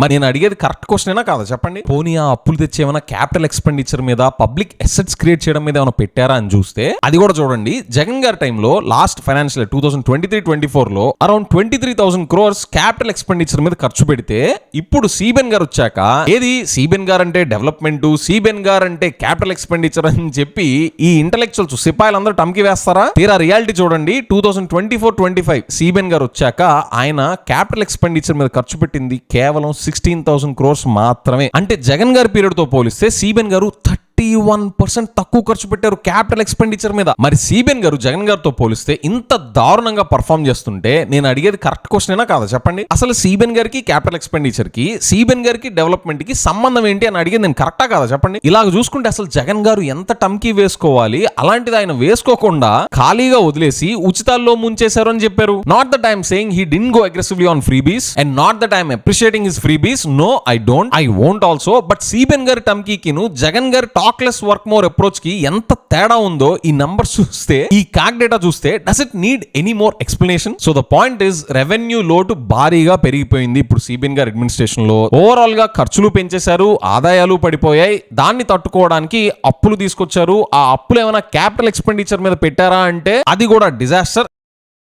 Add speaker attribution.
Speaker 1: మరి నేను అడిగేది కరెక్ట్ క్వశ్చన్ కాదా చెప్పండి. పోనీ ఆ అప్పులు తెచ్చి ఏమైనా క్యాపిటల్ ఎక్స్పెండిచర్ మీద పబ్లిక్ అసెట్స్ క్రియేట్ చేయడం మీద ఏమైనా పెట్టారా అని చూస్తే అది కూడా చూడండి. జగన్ గారి టైంలో లాస్ట్ ఫైనాన్షియల్ 2023-24 లో అరౌండ్ 23,000 crores క్యాపిటల్ ఎక్స్పెండిచర్ మీద ఖర్చు పెడితే ఇప్పుడు సిబిఎన్ గారు వచ్చాక ఏది సిబిఎన్ గారు అంటే డెవలప్మెంట్, సిబిఎన్ గారు అంటే క్యాపిటల్ ఎక్స్పెండిచర్ అని చెప్పి ఈ ఇంటలెక్చువల్స్ సిపాయిలందరూ టమ్కి వేస్తారా? తీరా రియాలిటీ చూడండి. 2024-25 సిబిఎన్ గారు వచ్చాక ఆయన క్యాపిటల్ ఎక్స్పెండిచర్ మీద ఖర్చు పెట్టింది కేవలం 16,000 crores మాత్రమే. అంటే జగన్ గారి పీరియడ్ తో పోలిస్తే సిబిఎన్ గారు 31% తక్కువ ఖర్చు పెట్టారు క్యాపిటల్ ఎక్స్పెండిచర్ మీద. మరి సిబిఎన్ గారు జగన్ గారితో పోలిస్తే ఇంత దారుణంగా పర్ఫామ్ చేస్తుంటే నేను అడిగేది కరెక్ట్ క్వశ్చన్ కాదా చెప్పండి. అసలు సిబిఎన్ గారికి క్యాపిటల్ ఎక్స్పెండిచర్ కి, సిబిఎన్ గారికి డెవలప్మెంట్ కి సంబంధం ఏంటి అని అడిగేది నేను కరెక్టా కాదా చెప్పండి. ఇలాగ చూసుకుంటే అసలు జగన్ గారు ఎంత టమ్కి వేసుకోవాలి, అలాంటిది ఆయన వేసుకోకుండా ఖాళీగా వదిలేసి ఉచితాల్లో ముంచేశారు అని చెప్పారు. Not that I'm saying he didn't go aggressively on freebies and not that I'm appreciating his freebies. No, I don't, I won't also. But CBN గారి టమ్కీకిను జగన్ గారి టాక్లెస్ వర్క్ మోర్ అప్రోచ్ కి ఎంత తేడా ఉందో ఈ నంబర్స్ చూస్తే, ఈ కాక్ డేటా చూస్తే does it need any more explanation? So the point is revenue లోటు భారీగా పెరిగిపోయింది ఇప్పుడు సిబిఎన్ గారి అడ్మినిస్ట్రేషన్ లో. ఓవరాల్ గా ఖర్చులు పెంచేశారు, ఆదాయాలు పడిపోయాయి. దాన్ని తట్టుకోవడానికి అప్పులు తీసుకొచ్చారు. ఆ అప్పులు ఏమైనా క్యాపిటల్ ఎక్స్పెండిచర్ మీద పెట్టారా అంటే అది కూడా డిజాస్టర్.